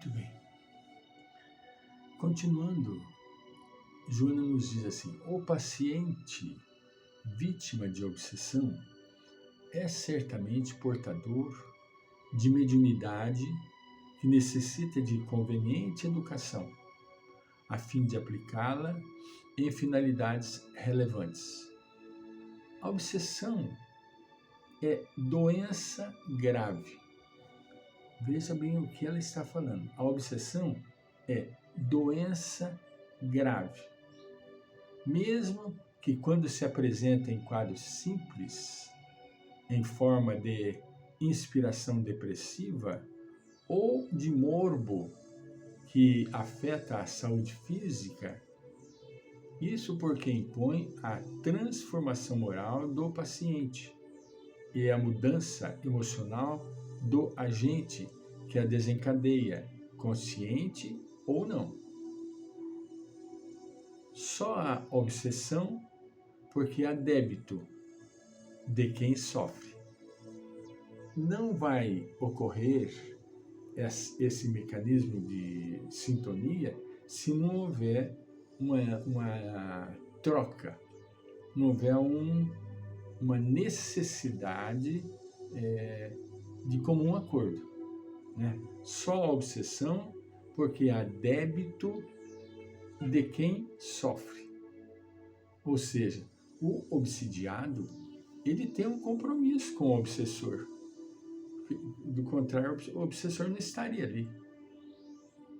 Muito bem. Continuando, Joana nos diz assim: o paciente vítima de obsessão é certamente portador de mediunidade que necessita de conveniente educação, a fim de aplicá-la em finalidades relevantes. A obsessão é doença grave. Veja bem o que ela está falando. A obsessão é doença grave. Mesmo que quando se apresenta em quadros simples, em forma de inspiração depressiva ou de morbo que afeta a saúde física, isso porque impõe a transformação moral do paciente e a mudança emocional do agente que a desencadeia, consciente ou não. Só há obsessão porque há débito de quem sofre. Não vai ocorrer esse mecanismo de sintonia se não houver uma troca, não houver uma necessidade de comum acordo, né? Só a obsessão porque há débito de quem sofre. Ou seja, o obsidiado, ele tem um compromisso com o obsessor. Do contrário, o obsessor não estaria ali.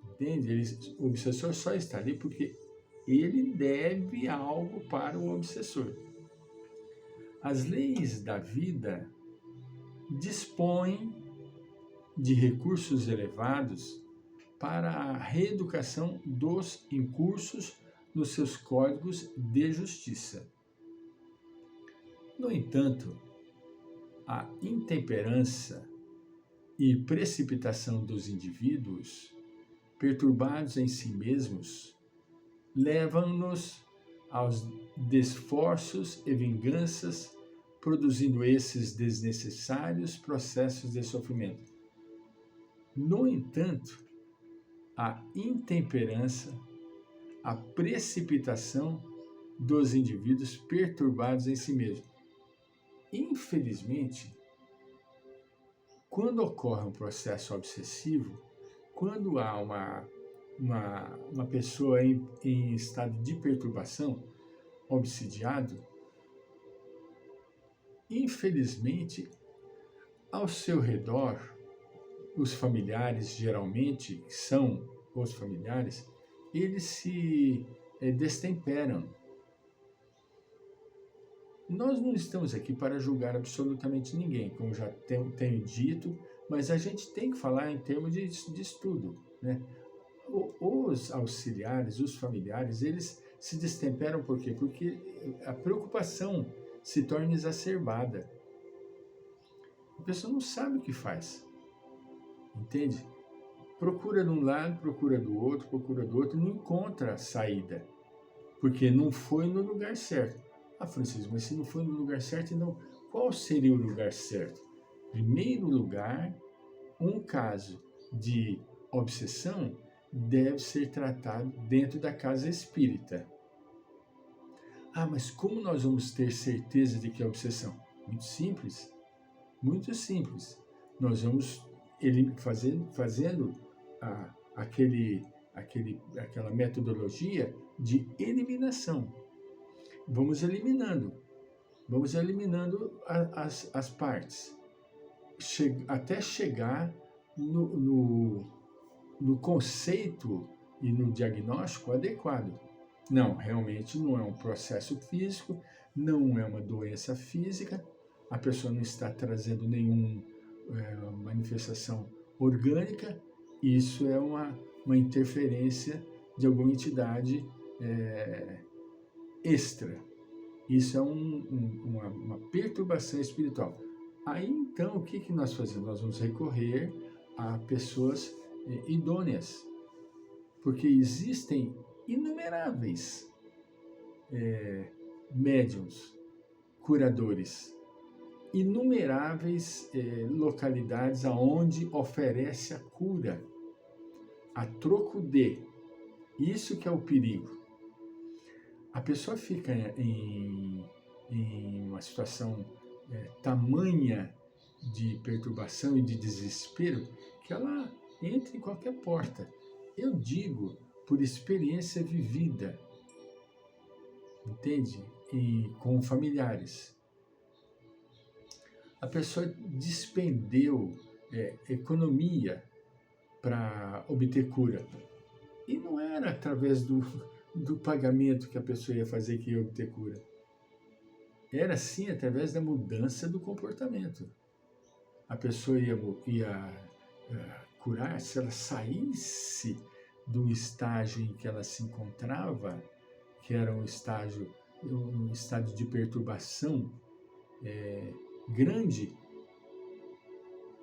Entende? O obsessor só está ali porque ele deve algo para o obsessor. As leis da vida dispõem de recursos elevados para a reeducação dos incursos nos seus códigos de justiça. No entanto, a intemperança e precipitação dos indivíduos, perturbados em si mesmos, levam-nos aos desforços e vinganças, produzindo esses desnecessários processos de sofrimento. No entanto, a intemperança, a precipitação dos indivíduos perturbados em si mesmos. Infelizmente, quando ocorre um processo obsessivo, quando há uma pessoa em estado de perturbação, obsidiado, infelizmente, ao seu redor, os familiares, geralmente são os familiares, eles se destemperam. Nós não estamos aqui para julgar absolutamente ninguém, como já tenho dito, mas a gente tem que falar em termos de estudo, né? Os auxiliares, os familiares, eles se destemperam por quê? Porque a preocupação se torna exacerbada. A pessoa não sabe o que faz, entende? Procura de um lado, procura do outro, não encontra saída, porque não foi no lugar certo. Ah, Francisco, mas se não foi no lugar certo, então qual seria o lugar certo? Em primeiro lugar, um caso de obsessão deve ser tratado dentro da casa espírita. Ah, mas como nós vamos ter certeza de que é obsessão? Muito simples, muito simples. Nós vamos fazendo aquela metodologia de eliminação. Vamos eliminando as partes, até chegar no conceito e no diagnóstico adequado. Não, realmente não é um processo físico, não é uma doença física, a pessoa não está trazendo nenhuma manifestação orgânica, isso é uma interferência de alguma entidade extra. Isso é uma perturbação espiritual. Aí, então, o que nós fazemos? Nós vamos recorrer a pessoas idôneas, porque existem inumeráveis médiuns, curadores, inumeráveis localidades aonde oferece a cura. a troco de. Isso que é o perigo. A pessoa fica em uma situação tamanha de perturbação e de desespero que ela entra em qualquer porta. Eu digo por experiência vivida, entende? E com familiares. A pessoa despendeu economia para obter cura. E não era através do pagamento que a pessoa ia fazer que ia obter cura. Era sim através da mudança do comportamento. A pessoa ia curar se ela saísse do estágio em que ela se encontrava, que era um estado de perturbação grande,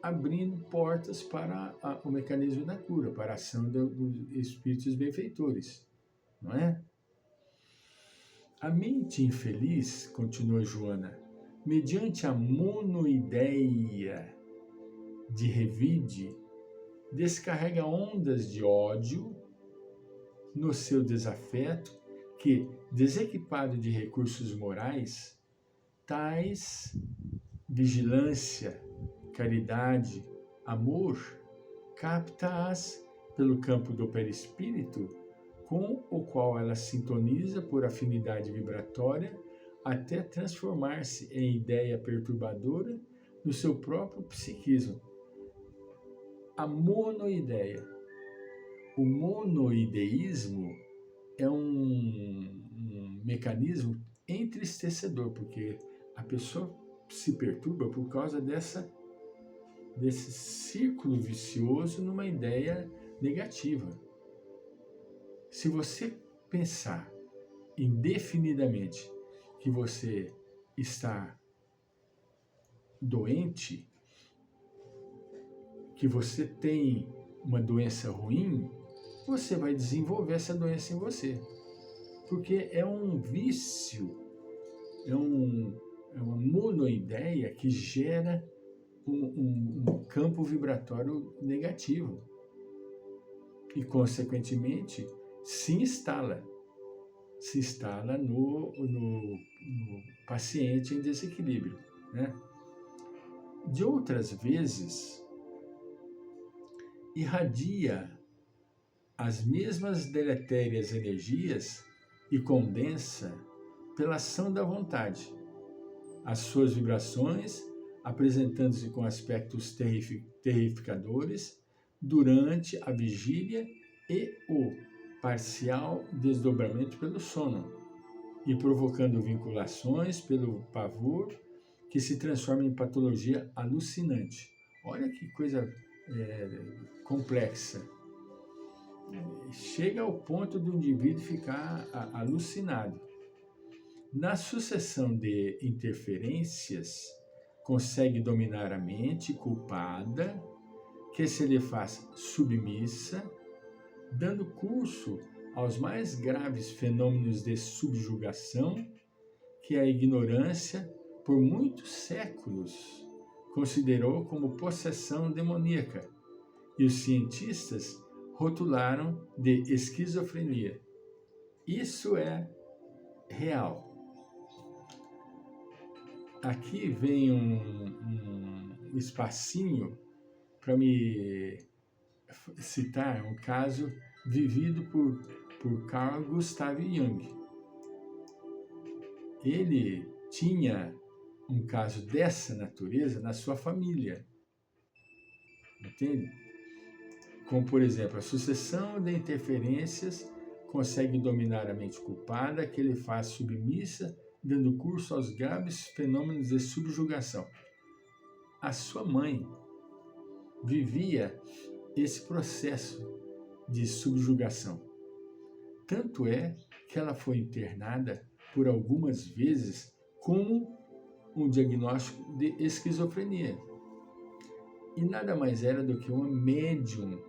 abrindo portas para o mecanismo da cura, para a ação dos espíritos benfeitores, não é? A mente infeliz, continua Joana, mediante a monoideia de revide, descarrega ondas de ódio no seu desafeto que, desequipado de recursos morais, tais vigilância, caridade, amor, capta-as pelo campo do perispírito, com o qual ela sintoniza por afinidade vibratória até transformar-se em ideia perturbadora no seu próprio psiquismo. A monoideia. O monoideísmo é um mecanismo entristecedor, porque a pessoa se perturba por causa desse círculo vicioso numa ideia negativa. Se você pensar indefinidamente que você está doente, que você tem uma doença ruim, você vai desenvolver essa doença em você. Porque é um vício, é uma monoideia que gera um campo vibratório negativo. E, consequentemente, se instala no paciente em desequilíbrio, né? De outras vezes, irradia as mesmas deletérias energias e condensa pela ação da vontade as suas vibrações, apresentando-se com aspectos terrificadores durante a vigília e o parcial desdobramento pelo sono, e provocando vinculações pelo pavor que se transforma em patologia alucinante. Olha que coisa complexa. Chega ao ponto do indivíduo ficar alucinado. Na sucessão de interferências, consegue dominar a mente culpada, que se lhe faz submissa, dando curso aos mais graves fenômenos de subjugação que a ignorância, por muitos séculos, considerou como possessão demoníaca, e os cientistas rotularam de esquizofrenia. Isso é real. Aqui vem um espacinho para me citar um caso vivido por Carl Gustav Jung. Ele tinha um caso dessa natureza na sua família, entende? Como, por exemplo, a sucessão de interferências consegue dominar a mente culpada, que ele faz submissa, dando curso aos graves fenômenos de subjugação. A sua mãe vivia esse processo de subjugação. Tanto é que ela foi internada por algumas vezes com um diagnóstico de esquizofrenia. E nada mais era do que uma médium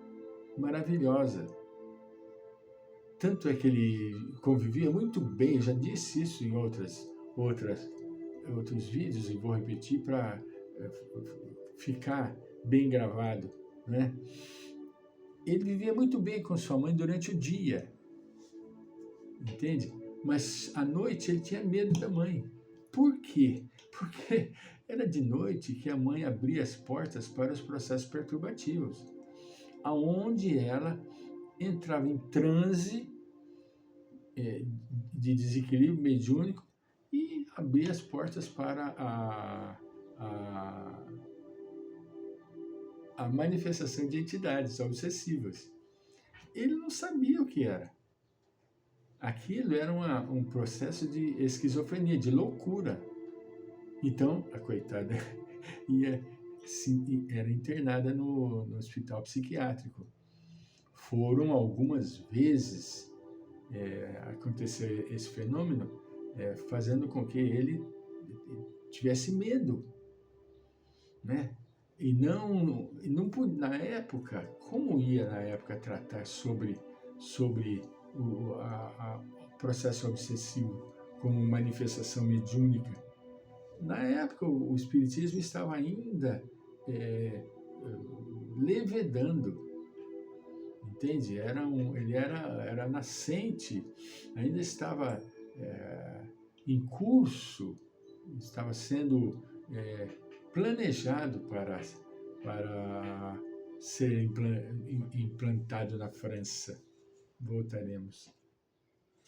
maravilhosa. Tanto é que ele convivia muito bem, eu já disse isso em outros vídeos, e vou repetir para ficar bem gravado, né? Ele vivia muito bem com sua mãe durante o dia, entende? Mas à noite ele tinha medo da mãe. Por quê? Porque era de noite que a mãe abria as portas para os processos perturbativos, aonde ela entrava em transe de desequilíbrio mediúnico e abria as portas para a manifestação de entidades obsessivas. Ele não sabia o que era. Aquilo era um processo de esquizofrenia, de loucura. Então, a coitada era internada no hospital psiquiátrico. Foram algumas vezes acontecer esse fenômeno, fazendo com que ele tivesse medo, né? E não na época, como ia na época tratar sobre o processo obsessivo como manifestação mediúnica? Na época, o Espiritismo estava ainda levedando, entende? Ele era nascente, ainda estava em curso, estava sendo planejado para ser implantado na França. Voltaremos.